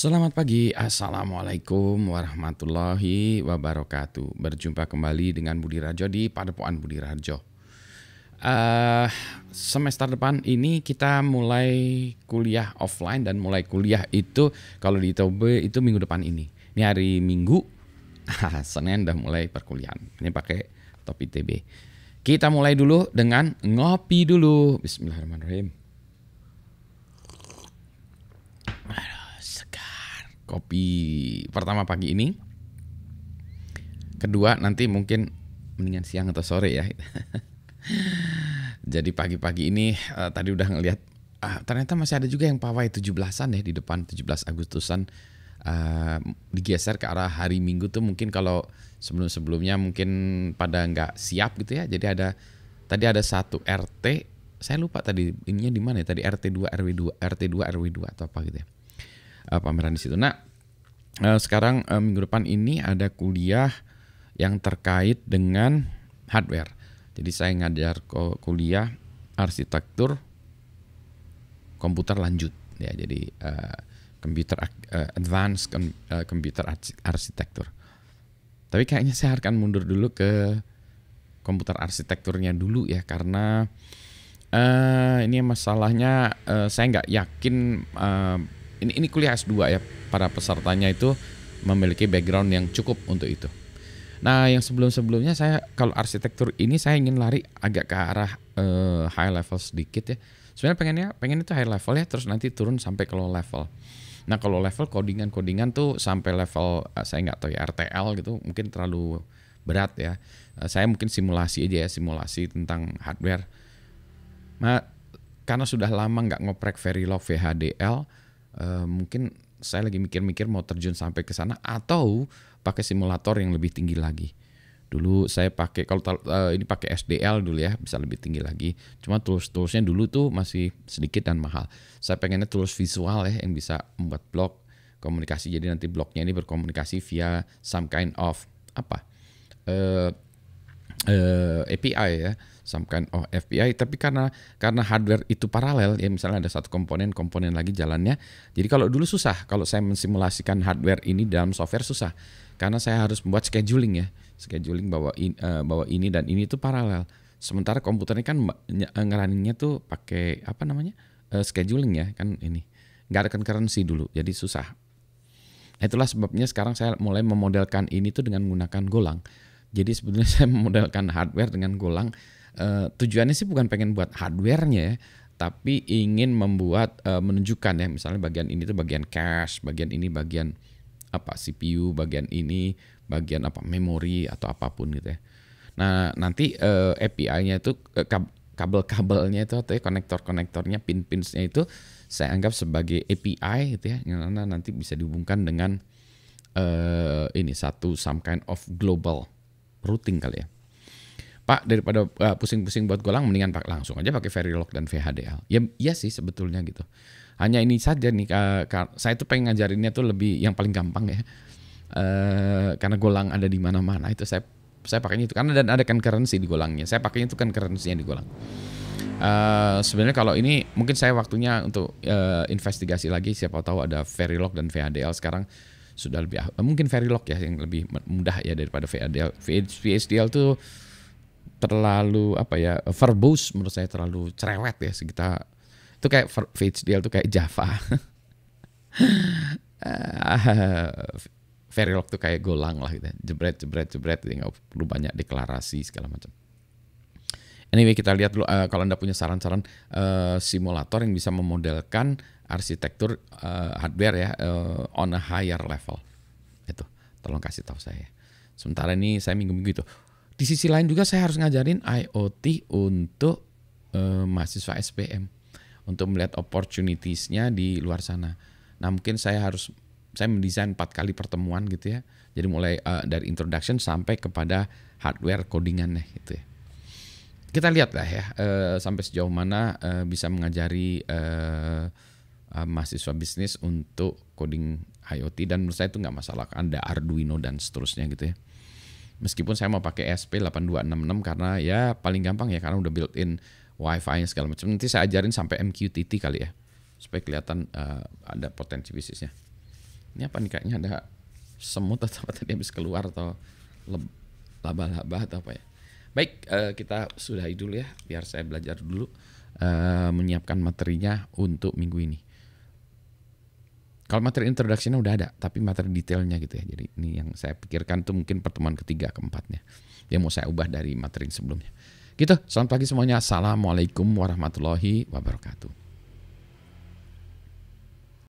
Selamat pagi, Assalamualaikum warahmatullahi wabarakatuh. Berjumpa kembali dengan Budi Rajo di Padepokan Budi Rajo. Semester depan ini kita mulai kuliah offline dan mulai kuliah itu kalau di ITB itu minggu depan ini. Ini hari Minggu, Senin udah mulai perkuliahan. Ini pakai topi ITB. Kita mulai dulu dengan ngopi dulu. Bismillahirrahmanirrahim. Kopi pertama pagi ini. Kedua nanti mungkin mendingan siang atau sore ya. Jadi pagi-pagi ini tadi udah ngelihat ternyata masih ada juga yang pawai 17-an ya di depan 17 Agustusan digeser ke arah hari Minggu tuh mungkin kalau sebelum-sebelumnya mungkin pada nggak siap gitu ya. Jadi tadi ada satu RT, saya lupa tadi ininya di mana ya, tadi RT 2 RW 2, RT 2 RW 2 atau apa gitu ya. Pameran di situ. Nah, sekarang minggu depan ini ada kuliah yang terkait dengan hardware. Jadi saya ngajar kuliah arsitektur komputer lanjut ya. Jadi advanced computer arsitektur. Tapi kayaknya saya akan mundur dulu ke komputer arsitekturnya dulu ya, karena ini masalahnya saya nggak yakin. Ini kuliah S2 ya, para pesertanya itu memiliki background yang cukup untuk itu. Nah, yang sebelum-sebelumnya saya kalau arsitektur ini saya ingin lari agak ke arah high level sedikit ya. Sebenarnya pengen itu high level ya, terus nanti turun sampai ke low level. Nah, kalau level codingan tuh sampai level saya nggak tahu ya, RTL gitu mungkin terlalu berat ya. Saya mungkin simulasi aja ya, simulasi tentang hardware. Nah, karena sudah lama nggak ngoprek Verilog VHDL, mungkin saya lagi mikir-mikir mau terjun sampai ke sana atau pakai simulator yang lebih tinggi lagi. Dulu saya pakai ini pakai SDL dulu ya, bisa lebih tinggi lagi. Cuma toolsnya dulu tuh masih sedikit dan mahal. Saya pengennya tools visual ya yang bisa membuat blog komunikasi. Jadi nanti blognya ini berkomunikasi via some kind of API ya, some kind of API. Tapi karena hardware itu paralel ya, misalnya ada satu komponen lagi jalannya. Jadi kalau dulu susah, kalau saya mensimulasikan hardware ini dalam software susah, karena saya harus membuat scheduling bahwa ini dan ini itu paralel. Sementara komputernya kan ngeraninnya tuh pakai scheduling ya kan, ini nggak ada concurrency dulu, jadi susah. Itulah sebabnya sekarang saya mulai memodelkan ini tuh dengan menggunakan Golang. Jadi sebetulnya saya memodelkan hardware dengan Golang. Tujuannya sih bukan pengen buat hardwarenya ya, tapi ingin membuat menunjukkan ya, misalnya bagian ini tuh bagian cache, bagian ini bagian CPU, bagian ini bagian memori atau apapun gitu ya. Nah, nanti API-nya itu kabel-kabelnya itu atau konektor-konektornya, pin-pinsnya itu saya anggap sebagai API gitu ya, yang nanti bisa dihubungkan dengan ini some kind of global routing kali ya. Pak, daripada pusing-pusing buat Golang, mendingan langsung aja pakai Verilog dan VHDL. Ya iya sih sebetulnya gitu. Hanya ini saja nih, saya tuh pengen ngajarinnya tuh lebih yang paling gampang ya. Karena Golang ada di mana-mana, itu saya pakainya itu karena dan ada concurrency di Golangnya. Saya pakainya itu concurrency-nya di Golang. Sebenarnya kalau ini mungkin saya waktunya untuk investigasi lagi, siapa tahu ada Verilog dan VHDL sekarang sudah lebih, mungkin Verilog ya yang lebih mudah ya daripada VHDL. VHDL tuh terlalu verbose menurut saya, terlalu cerewet ya sekitar. Itu kayak VHDL tuh kayak Java. Verilog tuh kayak Golang lah gitu. Jebret nggak perlu banyak deklarasi segala macam. Anyway, kita lihat dulu kalau Anda punya saran-saran simulator yang bisa memodelkan arsitektur hardware ya on a higher level. Itu tolong kasih tahu saya. Sementara ini saya minggu-minggu itu. Di sisi lain juga saya harus ngajarin IoT untuk mahasiswa SPM untuk melihat opportunities-nya di luar sana. Nah, mungkin saya mendesain 4 kali pertemuan gitu ya. Jadi mulai dari introduction sampai kepada hardware codingannya gitu ya. Kita lihat lah ya sampai sejauh mana bisa mengajari mahasiswa bisnis untuk coding IoT, dan menurut saya itu nggak masalah, ada Arduino dan seterusnya gitu ya. Meskipun saya mau pakai ESP8266 karena ya paling gampang ya, karena udah built-in Wi-Fi segala macam. Nanti saya ajarin sampai MQTT kali ya, supaya kelihatan ada potensi bisnisnya. Ini apa nih, kayaknya ada semut atau apa tadi habis keluar, atau laba-laba atau apa ya. Baik, kita sudahi dulu ya, biar saya belajar dulu menyiapkan materinya untuk minggu ini. Kalau materi introduction-nya udah ada, tapi materi detailnya gitu ya. Jadi ini yang saya pikirkan tuh mungkin pertemuan ketiga keempatnya, yang mau saya ubah dari materi sebelumnya. Gitu, selamat pagi semuanya. Assalamualaikum warahmatullahi wabarakatuh.